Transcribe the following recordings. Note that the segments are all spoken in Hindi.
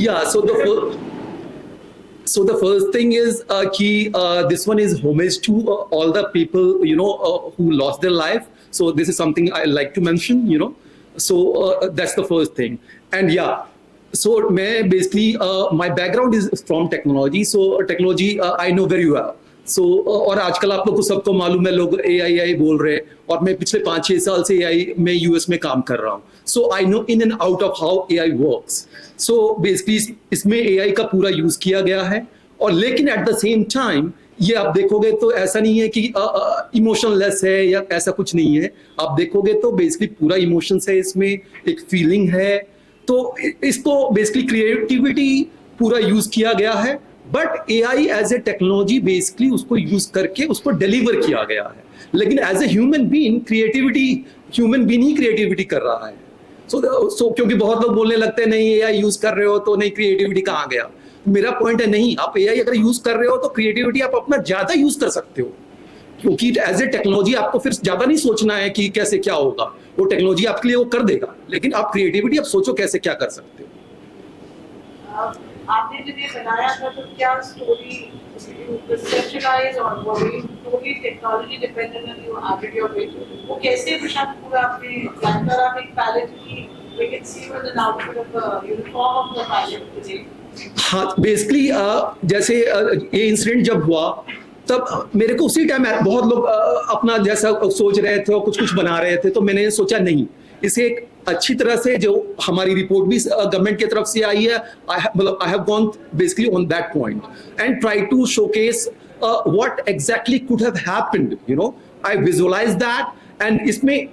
Yeah, so the first thing is this one is homage to all the people who lost their life. So this is something I like to mention. So that's the first thing. And yeah, so मैं basically my background is from technology. So technology I know very well. So और आजकल आप लोग को सबको मालूम है, लोग AI बोल रहे हैं, और मैं पिछले 5-6 साल से AI में US में काम कर रहा हूँ. So I know in and out of how AI works. So basically इसमें AI का पूरा यूज किया गया है. और लेकिन एट द सेम टाइम ये आप देखोगे तो ऐसा नहीं है कि इमोशनलेस है या ऐसा कुछ नहीं है. आप देखोगे तो बेसिकली पूरा इमोशंस है इसमें, एक फीलिंग है. तो इसको बेसिकली क्रिएटिविटी पूरा यूज किया गया है, but AI as a technology basically उसको यूज करके उसको डिलीवर किया गया है. लेकिन as a human being human being ही क्रिएटिविटी कर रहा है. सो क्योंकि बहुत लोग बोलने लगते हैं नहीं एआई यूज कर रहे हो तो नहीं, क्रिएटिविटी कहाँ गया. मेरा पॉइंट है नहीं, आप एआई अगर यूज कर रहे हो तो क्रिएटिविटी आप अपना ज्यादा यूज कर सकते हो, क्योंकि एज ए टेक्नोलॉजी आपको फिर ज्यादा नहीं सोचना है कि कैसे क्या होगा. वो टेक्नोलॉजी आपके लिए वो कर देगा, लेकिन आप क्रिएटिविटी आप सोचो कैसे क्या कर सकते हो. आपने जब ये बनाया था तो क्या स्टोरी कंसेप्चुअलाइज और वो टोटली टेक्नोलॉजी डिपेंडेंट है, यू एडेड योर वे, वो कैसे प्रशांत पूरा आपने प्लान करा एक पैलेट की, we can see what the output of the uniform of the palette today. हाँ, बेसिकली जैसे ये इंसिडेंट जब हुआ तब मेरे को उसी टाइम बहुत लोग अपना जैसा सोच रहे थे और कुछ बना रहे थे, तो मैंने सोचा नहीं, इसे एक अच्छी तरह से जो हमारी रिपोर्ट भी गवर्नमेंट की तरफ से आई है, I have gone basically on that point and try to showcase what exactly could have happened. I visualize that. And इसमें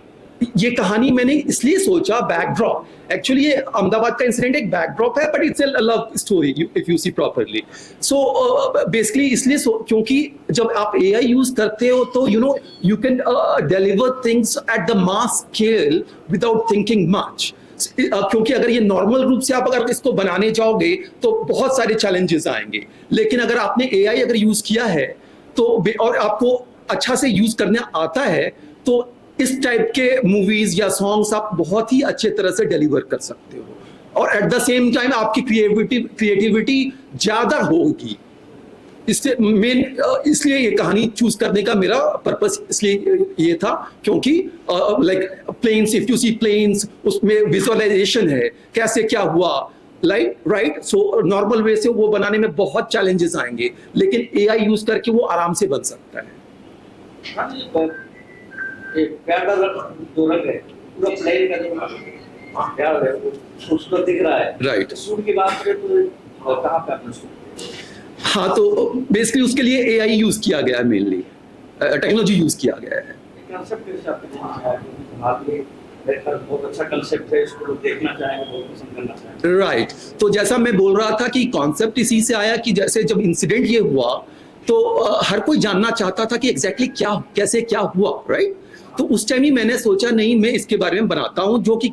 ये कहानी मैंने इसलिए सोचा, बैकड्रॉप एक्चुअली ये अहमदाबाद का इंसिडेंट एक बैकड्रॉप है, but it's a love story if you see properly. So basically इसलिए क्योंकि जब आप एआई यूज करते हो तो you can deliver things at the mass scale without thinking much. क्योंकि अगर ये नॉर्मल रूप से आप अगर इसको बनाने जाओगे तो बहुत सारे चैलेंजेस आएंगे. लेकिन अगर आपने एआई अगर यूज किया है तो और आपको अच्छा से यूज करना आता है तो इस टाइप के मूवीज या सॉन्ग्स आप बहुत ही अच्छे तरह से डिलीवर कर सकते हो, और एट द सेम टाइम आपकी क्रिएटिविटी ज्यादा होगी. इससे इसलिए ये कहानी चूज करने का मेरा पर्पस इसलिए ये था क्योंकि like planes, if you see planes, उसमें विजुअलाइजेशन है कैसे क्या हुआ, राइट. सो नॉर्मल वे से वो बनाने में बहुत चैलेंजेस आएंगे, लेकिन एआई यूज करके वो आराम से बन सकता है. एक प्यारा जो रंग है पूरा प्लेन का जो प्यार है उसको दिख रहा है, राइट. सूट की बात करें तो कहाँ पे आपने सूट? हाँ, तो बेसिकली उसके लिए एआई यूज किया गया है, मेनली टेक्नोलॉजी यूज किया गया है. कांसेप्ट कैसे आपने बहुत अच्छा कांसेप्ट है, इसको लोग देखना चाहेंगे, बहुत पसंद करना चाहेंगे. राइट. तो जैसा मैं बोल रहा था कि कॉन्सेप्ट इसी से आया कि जैसे जब इंसिडेंट ये हुआ तो हर कोई जानना चाहता था कि एग्जैक्टली कैसे क्या हुआ, राइट. तो उस टाइम ही मैंने सोचा नहीं, मैं इसके बारे में बनाता हूँ जो कि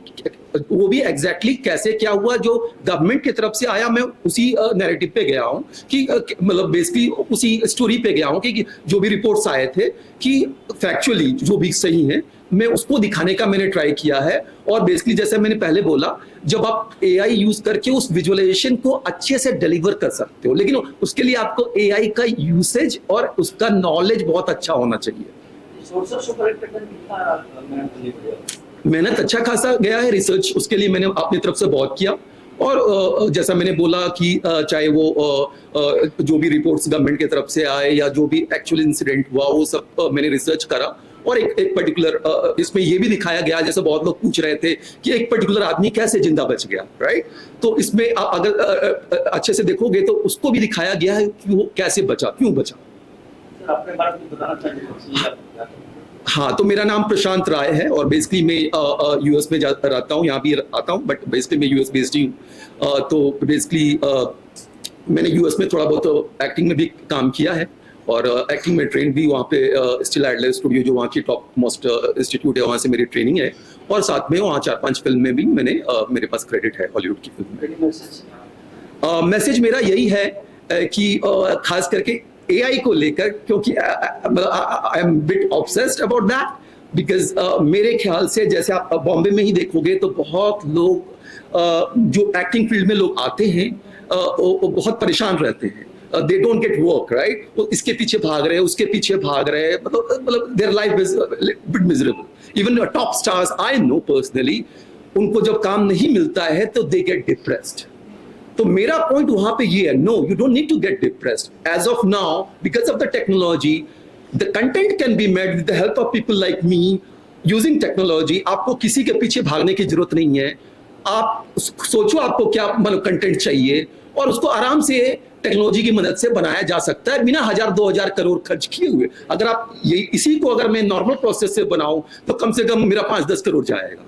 वो भी एग्जैक्टली कैसे क्या हुआ जो गवर्नमेंट की तरफ से आया. मैं उसी नैरेटिव पे गया हूँ कि मतलब बेसिकली उसी स्टोरी पे गया हूँ कि जो भी रिपोर्ट्स आए थे कि फैक्चुअली जो भी सही है मैं उसको दिखाने का मैंने ट्राई किया है. और बेसिकली जैसे मैंने पहले बोला, जब आप एआई यूज करके उस विजुअलाइजेशन को अच्छे से डिलीवर कर सकते हो, लेकिन उसके लिए आपको एआई का यूसेज और उसका नॉलेज बहुत अच्छा होना चाहिए. मेहनत अच्छा खासा गया है, रिसर्च उसके लिए मैंने अपनी तरफ से बहुत किया. और जैसा मैंने बोला कि चाहे वो जो भी रिपोर्ट्स गवर्नमेंट की तरफ से आए या जो भी एक्चुअल इंसिडेंट हुआ वो सब मैंने रिसर्च करा. और एक पर्टिकुलर इसमें ये भी दिखाया गया, जैसे बहुत लोग पूछ रहे थे कि एक पर्टिकुलर आदमी कैसे जिंदा बच गया, राइट. तो इसमें आप अगर अच्छे से देखोगे तो उसको भी दिखाया गया है कि वो कैसे बचा, क्यों बचा. अपने बारे में बताना चाहिए. हाँ, तो मेरा नाम प्रशांत राय है और बेसिकली मैं यूएस में रहता हूँ, यहाँ भी आता हूँ, बट बेसिकली मैं यूएस बेस्ड ही हूँ. तो बेसिकली मैंने यूएस में थोड़ा बहुत एक्टिंग में भी काम किया है और एक्टिंग में ट्रेन भी वहाँ पे स्टिल एडलर स्टूडियो जो वहाँ की टॉप मोस्ट इंस्टीट्यूट है, वहाँ से मेरी ट्रेनिंग है. और साथ में वहाँ 4-5 फिल्म में भी मेरे पास क्रेडिट है हॉलीवुड की फिल्म में. मैसेज मेरा यही है कि खास करके एआई को लेकर, क्योंकि I am bit obsessed about that, because मेरे ख्याल से जैसे आप बॉम्बे में ही देखोगे तो बहुत लोग जो एक्टिंग फील्ड में लोग आते हैं वो बहुत परेशान रहते हैं, they don't get work, right? वो इसके पीछे भाग रहे हैं, उसके पीछे भाग रहे हैं, मतलब their life is bit miserable. Even top stars I know personally, उनको जब काम नहीं मिलता है तो दे गेट डिप्रेस्ड। तो मेरा पॉइंट वहां पे ये है, no you don't need to get depressed as of now because of the technology. The content can be made with the help of people like me using technology. आपको किसी के पीछे भागने की जरूरत नहीं है। आप सोचो आपको क्या मतलब कंटेंट चाहिए, और उसको आराम से टेक्नोलॉजी की मदद से बनाया जा सकता है बिना 1000-2000 करोड़ खर्च किए हुए। अगर आप ये इसी को अगर मैं नॉर्मल प्रोसेस से बनाऊं तो कम से कम मेरा 5-10 करोड़ जाएगा,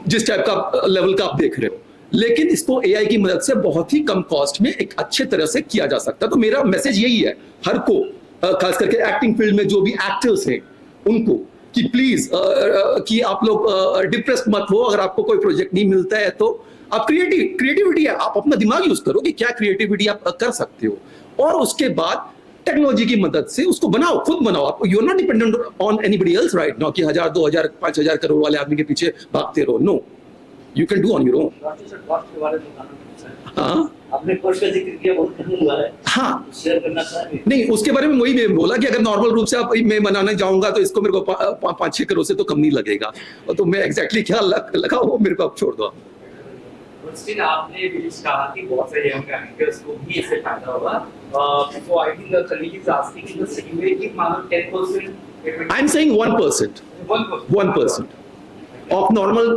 जिस टाइप का लेवल का आप देख रहे हो। लेकिन इसको एआई की मदद से बहुत ही कम कॉस्ट में एक अच्छे तरह से किया जा सकता है। तो मेरा मैसेज यही है हर को, खास करके एक्टिंग फील्ड में जो भी एक्टर्स हैं उनको, कि प्लीज कि आप लोग डिप्रेस मत हो। अगर आपको कोई प्रोजेक्ट नहीं मिलता है तो आप क्रिएटिविटी है, आप अपना दिमाग यूज करो कि क्या क्रिएटिविटी आप कर सकते हो, और उसके बाद टेक्नोलॉजी की मदद से उसको बनाओ, खुद बनाओ। आप you are not dependent on anybody else right now कि 1000-2000 5000 करोड़ वाले आदमी के पीछे भागते रहो। No, you can do on your own. हाँ, आपने कोर्स का जिक्र किया, बहुत कम हुआ है। हाँ, शेयर करना चाहिए। नहीं, उसके बारे में वही मैं बोला कि अगर नॉर्मल रूप से आप मैं बनाने जाऊंगा तो इसको मेरे को 5-6 करोड़ से तो कम नहीं लगेगा। तो मैं एग्जैक्टली क्या लगा वो मेरे को आप छोड़ दो। स्टिल आपने भी कहा कि बहुत सारे यंग एक्टर्स को भी इससे फायदा होगा। So I think the colleague is asking in the same way कि मानो 10%, I am saying 1%, 1% of normal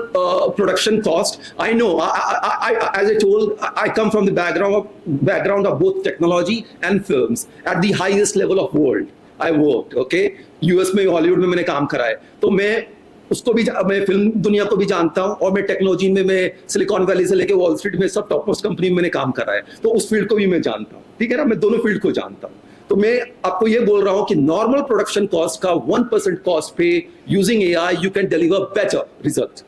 production cost. I know, as I told, I come from the background of both technology and films at the highest level of world. I worked, okay? US में, हॉलीवुड में मैंने काम करा है, तो मैं उसको भी, मैं फिल्म दुनिया को भी जानता हूँ, और मैं टेक्नोलॉजी में, मैं सिलिकॉन वैली से लेके वॉल स्ट्रीट में सब टॉप मोस्ट कंपनी में मैंने काम करा है, तो उस फील्ड को भी मैं जानता हूँ, ठीक है ना? मैं दोनों फील्ड को जानता हूँ। तो मैं आपको ये बोल रहा हूं कि नॉर्मल प्रोडक्शन कॉस्ट का 1% कॉस्ट पे using AI you can deliver better result.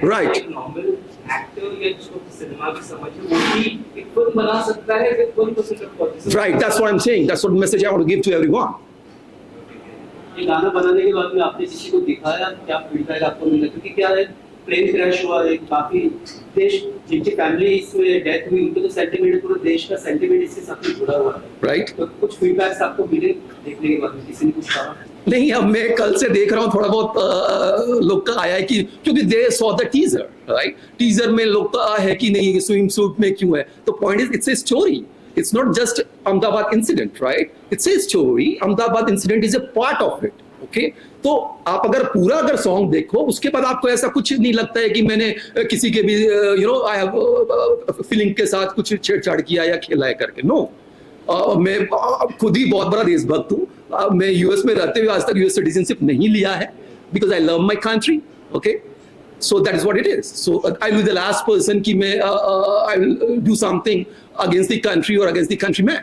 Right, normal actor या जिसको सिनेमा की समझ है वो भी एक फिल्म बना सकता है with 1% of cost. Right, that's what I am saying, that's what message I want to give to everyone. ये गाना बनाने के बाद में आपने किसी को दिखाया, क्या फीडबैक आपको मिला? क्योंकि क्या है, प्लेन क्रैश हुआ है, काफी देश जिनकी फैमिली इसमें डेथ हुई, उनके तो सेंटिमेंट, पूरे देश का सेंटिमेंट इसके साथ जुड़ा हुआ है। राइट, तो कुछ फीडबैक्स आपको मिले देखने के बाद में? किसी ने कुछ कहा? नहीं, अब मैं कल से देख रहा हूँ थोड़ा बहुत लोग का आया है कि, क्योंकि they saw the teaser, right? Teaser में लोग का है कि नहीं ये स्विम सूट में क्यों है, तो point is it's a story, it's not just Ahmedabad incident, right? It's a story, Ahmedabad incident is a part of it, okay? तो आप अगर सॉन्ग देखो, उसके बाद आपको ऐसा कुछ नहीं लगता है कि मैंने किसी के भी आई हैव फीलिंग के साथ कुछ छेड़छाड़ किया या खेला है करके। नो, मैं खुद ही बहुत बड़ा देशभक्त हूँ। मैं यूएस में रहते हुए आज तक यूएस सिटीजनशिप नहीं लिया है, because I love my country, okay? So that is what it is. So I will be the last person कि मैं I will do something against the country और अगेंस्ट द कंट्री मैन।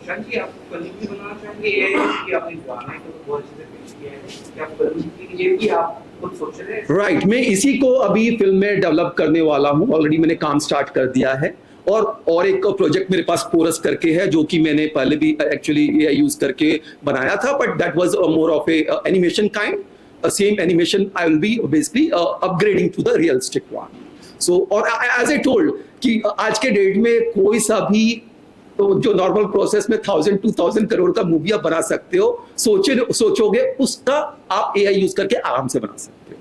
शांति, आप फिल्म भी बनाना चाहेंगे कि आपने गाने को बहुत अच्छे से पेश किया है, कि आप फिल्म के लिए भी आप कुछ सोच रहे हैं? राइट, मैं इसी को अभी फिल्म में डेवलप करने वाला हूँ। ऑलरेडी मैंने काम स्टार्ट कर दिया है, और एक प्रोजेक्ट मेरे पास पोरस करके है, जो कि मैंने पहले भी एक्चुअली एआई यूज करके बनाया था, but that was more of a animation kind. Same animation I will be basically upgrading to the realistic one. So, और एज आई टोल्ड कि आज के डेट में कोई सा भी तो जो नॉर्मल प्रोसेस में 1000-2000 करोड़ का मूवी आप बना सकते हो, सोचोगे उसका आप एआई यूज करके आराम से बना सकते हो।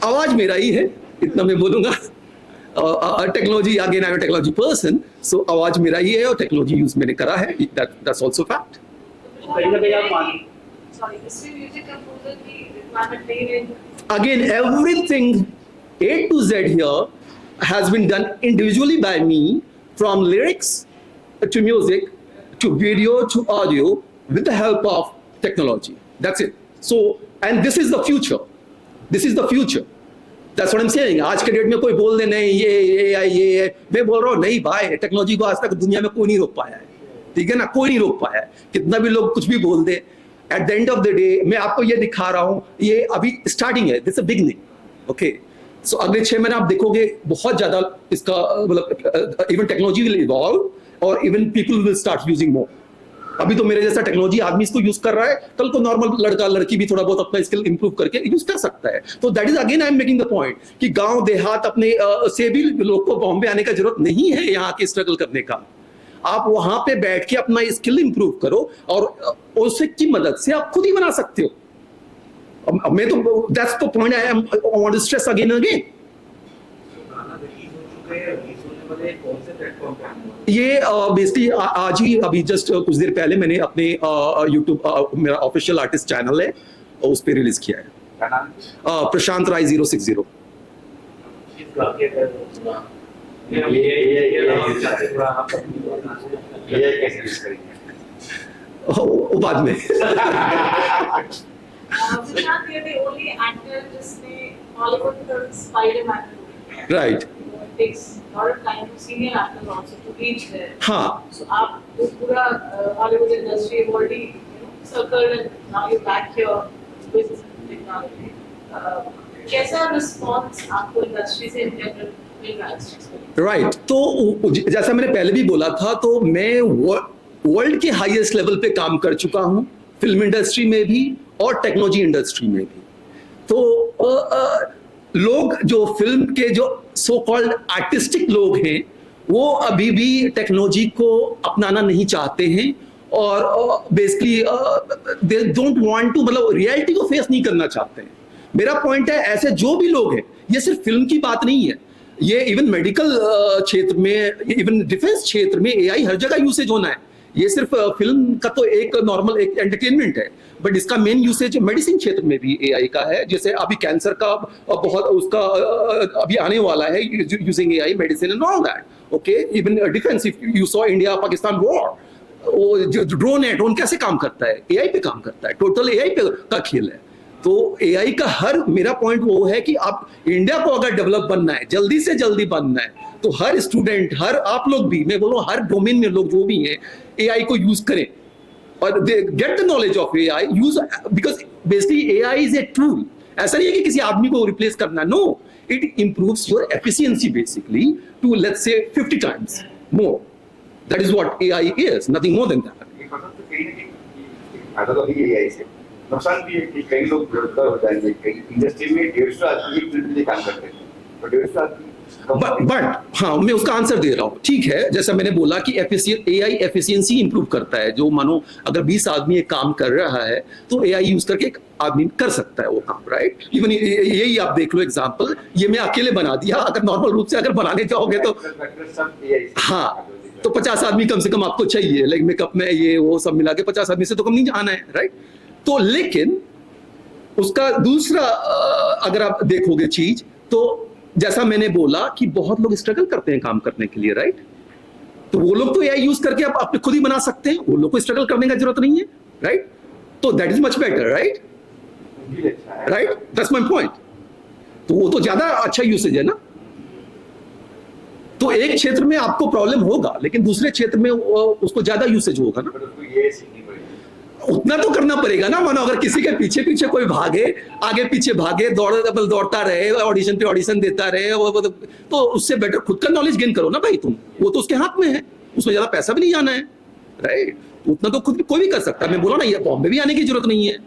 आवाज मेरा ही है, इतना मैं बोलूंगा। Technology, again I am technology person, so आवाज मेरा ही है और टेक्नोलॉजी यूज मैंने करा है, दैट्स आल्सो फैक्ट। कहीं ना कहीं आप मान, सॉरी, इसमें म्यूजिक कंपोजर की रिक्वायरमेंट नहीं है। Again, everything A to Z here has been done individually by me, from lyrics to music to video to audio, with the help of technology. That's it. So, and this is the future. This is the future. That's what I'm saying. आज के डेट में कोई बोल दे नहीं ये मैं बोल रहा हूँ नहीं भाई, टेक्नोलॉजी को आज तक दुनिया में कोई नहीं रोक पाया है, ठीक है ना? कोई नहीं रोक पाया है, कितना भी लोग कुछ भी बोल दे। At the end of the day मैं आपको ये दिखा रहा हूँ, ये अभी स्टार्टिंग है, दिस अ बिगनिंग, ओके? सो अगले 6 महीने आप देखोगे बहुत ज्यादा इसका मतलब इवन टेक्नोलॉजी विल इवॉल्व और even people will start using more. अभी तो मेरे जैसा टेक्नोलॉजी आदमी इसको यूज कर रहा है, कल को नॉर्मल लड़का लड़की भी थोड़ा बहुत अपना स्किल इंप्रूव करके यूज कर सकता है। तो that is again I am making the point कि गांव देहात अपने से भी लोग को बॉम्बे आने का जरूरत नहीं है यहाँ के स्ट्रगल करने का। आप वहां पे बैठ के अपना स्किल इंप्रूव करो और उसी की मदद से आप खुद ही बना सकते हो। मैं तो that's the point I am want to stress again again. गाना रिलीज हो चुका है, रिलीज होने वाले कौन से प्लेटफॉर्म पे आने वाला है? ये बेसिकली आज ही अभी जस्ट कुछ देर पहले मैंने अपने यूट्यूब मेरा ऑफिशियल आर्टिस्ट चैनल है उस पर रिलीज किया है। क्या नाम है? प्रशांत राय 060। इसका क्या है? ये कैसे यूज करेंगे? वो बाद में। Prashant, you're the only actor जिसने Hollywood film Spider-Man movie. Right. It takes a lot of time for senior actors also to reach there. हाँ So आप तो पूरा Hollywood industry have already circled and now you're back here with technology. कैसा response आपको इंडस्ट्री से in general मिल रहा है? राइट। तो जैसा मैंने पहले भी बोला था, तो मैं वर्ल्ड के हाईएस्ट लेवल पे काम कर चुका हूँ, फिल्म इंडस्ट्री में भी और टेक्नोलॉजी इंडस्ट्री में भी। तो लोग जो फिल्म के जो सो कॉल्ड आर्टिस्टिक लोग हैं वो अभी भी टेक्नोलॉजी को अपनाना नहीं चाहते हैं और basically they don't want to, मतलब रियलिटी को फेस नहीं करना चाहते हैं। मेरा पॉइंट है ऐसे जो भी लोग हैं, ये सिर्फ फिल्म की बात नहीं है, ये इवन मेडिकल क्षेत्र में, इवन डिफेंस क्षेत्र में एआई हर जगह यूसेज होना है। ये सिर्फ फिल्म का तो एक नॉर्मल एक एंटरटेनमेंट है, बट इसका मेन यूसेज मेडिसिन क्षेत्र में भी एआई का है। जैसे अभी कैंसर का बहुत उसका अभी आने वाला है using AI medicine and all that. Okay, even defence, if you saw India Pakistan war, वो जो ड्रोन है, ड्रोन कैसे काम करता है? एआई पे काम करता है, टोटल एआई पे का खेल है। तो एआई का मेरा पॉइंट वो है कि आप इंडिया को अगर डेवलप बनना है, जल्दी से जल्दी बनना है, तो हर स्टूडेंट, हर आप लोग भी, मैं बोलूँ हर डोमेन में लोग जो भी हैं एआई को यूज करें और they get the knowledge of AI, use, because basically AI is a tool. ऐसा नहीं है कि किसी आदमी को रिप्लेस करना, no, it improves your efficiency basically to let's say 50 times more. That is what AI is, nothing more than that. एक मतलब तो कहीं ना कहीं फायदा तो है एआई से, नुकसान भी है कि कई लोग बेरोजगार हो जाएंगे। कई इंडस्ट्री में 150 आदमी एक फील्ड में काम करते हैं, तो 150 आदमी बट हाँ, मैं उसका आंसर दे रहा हूँ, ठीक है। जैसा मैंने बोला कि एआई एफिशिएंसी इंप्रूव करता है। जो मानो अगर 20 आदमी एक काम कर रहा है तो एआई यूज करके एक आदमी कर सकता है वो काम, राइट। इवन यही आप देख लो एग्जांपल, ये मैं अकेले बना दिया, अगर नॉर्मल रूप से अगर बनाने जाओगे तो हाँ, तो 50 आदमी कम से कम आपको चाहिए, लाइक मेकअप में ये वो सब मिला के 50 आदमी से तो कम नहीं आना है, राइट। तो लेकिन उसका दूसरा अगर आप देखोगे चीज, तो जैसा मैंने बोला कि बहुत लोग स्ट्रगल करते हैं काम करने के लिए, राइट। तो वो लोग तो एआई यूज करके आप अपने खुद ही बना सकते हैं, वो लोग को स्ट्रगल करने का जरूरत नहीं है, राइट। तो that is much better, right, right, that's my point. तो वो तो ज्यादा अच्छा यूसेज है ना। तो एक क्षेत्र में आपको प्रॉब्लम होगा, लेकिन दूसरे क्षेत्र में उसको ज्यादा यूसेज होगा ना। उतना तो करना पड़ेगा ना। मानो अगर किसी के पीछे पीछे कोई भागे, आगे पीछे भागे, दौड़ता रहे, ऑडिशन पे ऑडिशन देता रहे, तो उससे बेटर खुद का नॉलेज गेन करो ना भाई तुम। वो तो उसके हाथ में है, उसमें ज्यादा पैसा भी नहीं जाना है, राइट। उतना तो खुद कोई भी कर सकता है। मैं बोला ना, ये बॉम्बे भी आने की जरूरत नहीं है,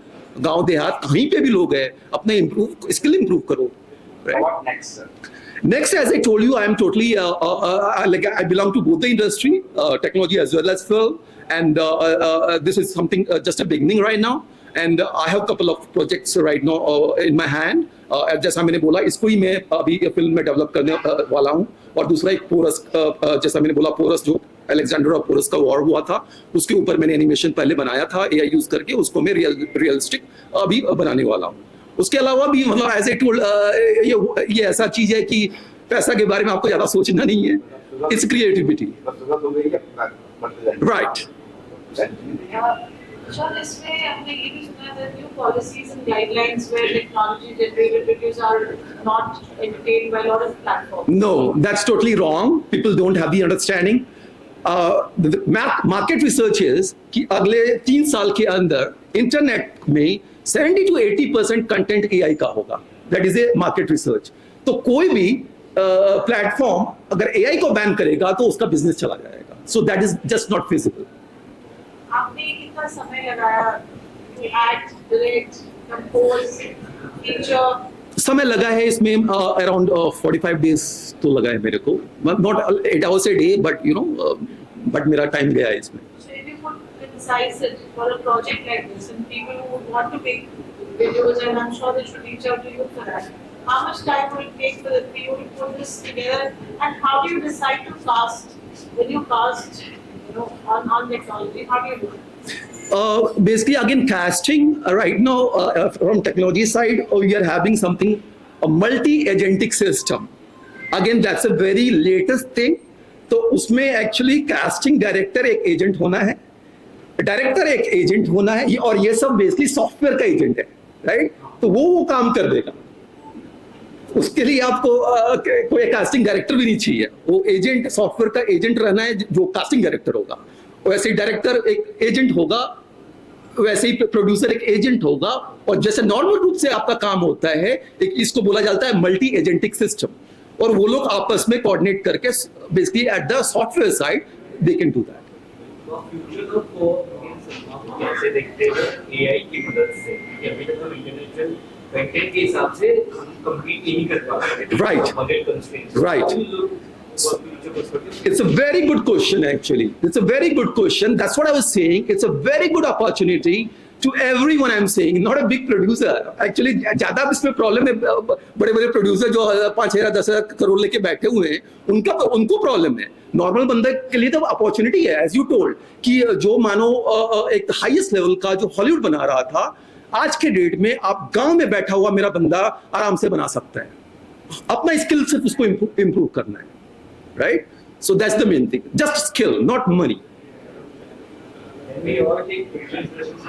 गांव देहात कहीं पे भी लोग है, अपने स्किल इंप्रूव करो, right. Next, as I told you, I am totally like I belong to both the industry, technology as well as film, and this is something just a beginning right now. And I have a couple of projects right now in my hand. जैसा मैंने बोला, इसको ही मैं अभी फिल्म में डेवलप करने वाला हूँ। और दूसरा एक पोरस, जैसा मैंने बोला, पोरस जो अलेक्जेंडर और पोरस का वॉर हुआ था, उसके ऊपर मैंने एनिमेशन पहले बनाया था एआई यूज करके, उसको मैं रियलिस्टिक अभी बनाने वाला हूँ। उसके अलावा भी मतलब एज ए टूल, ये ऐसा चीज है कि पैसा के बारे में आपको ज्यादा सोचना नहीं है, इट्स क्रिएटिविटी, राइट। सर, इसमें हमने ये भी सुना है new policies and guidelines where technology generated videos are not entertained by lot of platforms. No, that's totally wrong. People don't have the understanding. Market research is कि अगले 3 साल के अंदर इंटरनेट में 70 to 80% कंटेंट एआई का होगा। That is a market research. तो कोई भी प्लेटफॉर्म अगर एआई को बैन करेगा तो उसका बिजनेस चला जाएगा। So that is just not feasible. आपने कितना समय लगाया to act, direct, compose, feature? समय लगा है इसमें अराउंड 45 डेज तो लगा है मेरे को, not 8 hours a day, but you know but मेरा टाइम गया है इसमें. So if you could criticize it for a project like this, and people who would want to make videos, and I'm sure they should reach out to you for that, how much time will it take for you to put this together, and how do you decide to cast, when you cast, you know, on technology, how do you do it? Basically, again, casting right now from technology side, we are having something, a multi-agentic system. Again, that's a very latest thing. तो उसमें एक्चुअली कास्टिंग डायरेक्टर एक एजेंट होना है, डायरेक्टर एक एजेंट होना है, और ये सब बेसिकली सॉफ्टवेयर का एजेंट है, राइट? तो वो काम कर देगा. उसके लिए आपको कोई कास्टिंग डायरेक्टर भी नहीं चाहिए. वो एजेंट, सॉफ्टवेयर का एजेंट रहना है जो कास्टिंग डायरेक्टर होगा. वैसे ही डायरेक्टर एक एजेंट होगा, वैसे ही प्रोड्यूसर एक एजेंट होगा, और जैसे नॉर्मल रूप से आपका काम होता है, एक इसको बोला जाता है मल्टी एजेंटिक सिस्टम, और वो लोग आपस में कोऑर्डिनेट करके basically at the software side they can do that. Future को कैसे देखते हैं एआई की मदद से, कि अभी तक हम इंटरनेशनल कंटेंट के हिसाब से कंप्लीट नहीं कर पा रहे हैं, Right. Budget constraints, Right. It's a very good question, actually. It's a very good question. That's what I was saying. It's a very good opportunity to everyone. I'm saying, not a big producer. Actually, ज़्यादा इसमें प्रॉब्लम है बड़े-बड़े प्रोड्यूसर जो 5,000 10,000 करोड़ लेके बैठे हुए हैं, उनको प्रॉब्लम है. नॉर्मल बंदे के लिए तो अपॉर्चुनिटी है, एज यू टोल्ड, कि जो मानो एक हाईएस्ट लेवल का जो हॉलीवुड बना रहा था, आज के डेट में आप गांव में बैठा हुआ मेरा बंदा आराम से बना सकता है. अपना स्किल सिर्फ उसको इम्प्रूव करना है. Right? So that's the main thing. Just skill, not money. We all take pictures lessons.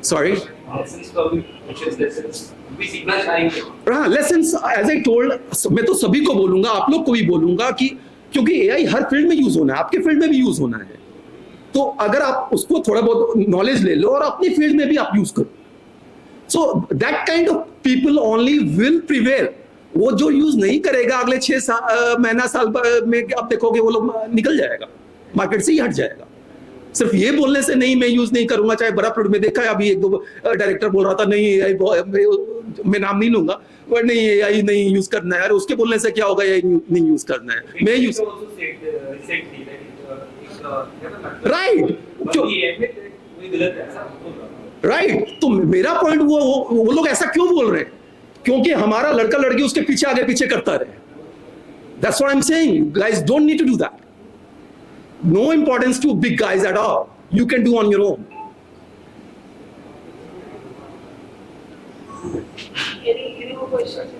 Sorry? Lessons from pictures lessons. भी सीखना चाहेंगे. हाँ, lessons, as I told, मैं तो सभी को बोलूंगा, आप लोग को भी बोलूंगा कि क्योंकि AI हर फील्ड में यूज होना है, आपके फील्ड में भी यूज होना है. तो अगर आप उसको थोड़ा बहुत नॉलेज ले लो और अपनी फील्ड में भी आप यूज करो. So that kind of people only will prevail. वो जो यूज नहीं करेगा अगले 6 महीना साल में आप देखोगे वो लोग निकल जाएगा, मार्केट से ही हट जाएगा. सिर्फ ये बोलने से नहीं मैं यूज नहीं करूंगा. चाहे बड़ा प्रोडक्ट में देखा है, अभी 1-2 डायरेक्टर बोल रहा था नहीं AI, मैं नाम नहीं लूंगा, बट नहीं AI नहीं यूज करना है. अरे उसके बोलने से क्या होगा, AI नहीं यूज करना है, मैं यूज. राइट. राइट. तो मेरा पॉइंट वो लोग ऐसा क्यों बोल रहे हैं, क्योंकि हमारा लड़का लड़की उसके पीछे आगे पीछे करता रहे. That's what I'm saying. Guys don't need to do that. No importance to big guys at all. You can do on your own. Any more questions?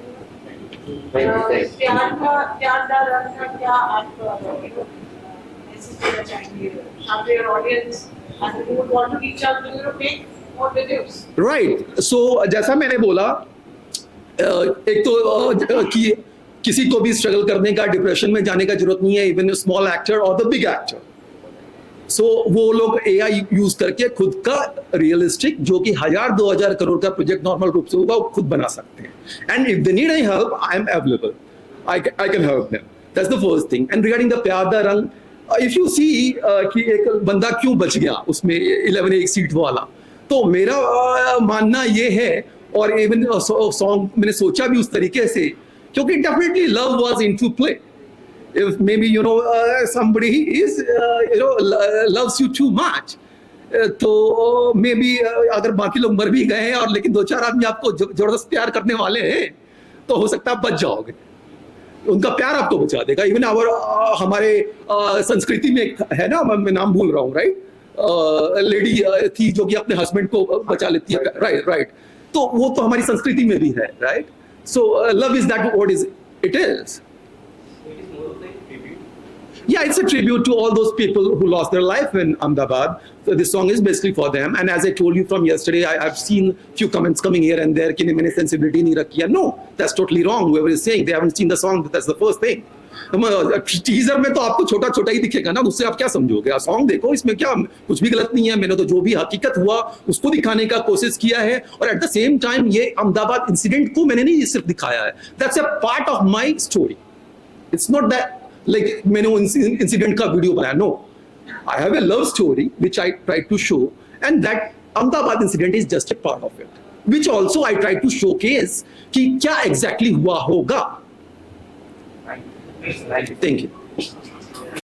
Thanks. प्यार का रंग का क्या आप मैसेज देना चाहेंगे शायद your audience, and who would want to reach out to you, make more videos? Right. So जैसा मैंने बोला, एक तो कि किसी को भी स्ट्रगल करने का, डिप्रेशन में जाने का जरूरत नहीं है, इवन स्मॉल एक्टर और द बिग एक्टर. सो वो लोग AI यूज करके खुद का रियलिस्टिक, जो कि 1,000-2,000 करोड़ का प्रोजेक्ट नॉर्मल रूप से होगा, वो खुद बना सकते हैं. And if they need any help, I am available. I can help them. That's the first thing. And regarding the प्यार दा रंग, इफ यू सी कि एक बंदा क्यों बच गया उसमें 11 एक सीट वाला, तो मेरा मानना ये है, और इवन सॉन्ग मैंने सोचा भी उस तरीके से, क्योंकि definitely love was into play. If maybe somebody is loves you too much, तो मे बी अगर बाकी लोग मर भी गए हैं और लेकिन 2-4 आदमी आपको जबरदस्त प्यार करने वाले हैं, तो हो सकता है बच जाओगे. उनका प्यार आपको बचा देगा. इवन हमारे संस्कृति में एक है ना, मैं नाम भूल रहा हूँ, राइट, लेडी थी जो कि अपने हस्बैंड को बचा लेती है. राइट. तो वो तो हमारी संस्कृति में भी है, right. So love is that what is it is. Yeah, it's a tribute to all those people who lost their life in Ahmedabad. So this song is basically for them. And as I told you from yesterday, I've seen few comments coming here and there कि मैंने sensibility नहीं रखी है. No, that's totally wrong. Whoever is saying they haven't seen the song, that's the first thing. Teaser में तो आपको छोटा छोटा ही दिखेगा ना, उससे आप क्या समझोगे. सॉन्ग देखो, इसमें क्या कुछ भी गलत नहीं है. मैंने तो जो भी हकीकत हुआ उसको दिखाने का कोशिश किया है, और एट द सेम टाइम ये अहमदाबाद इंसिडेंट को मैंने नहीं सिर्फ दिखाया है. That's a part of my story. It's not that like मैंने इंसिडेंट का वीडियो बनाया. No, I have a love story which I try to show, and that Ahmedabad incident is just a part of it, which also I try to showcase कि क्या exactly हुआ होगा. Thank you. Thank you.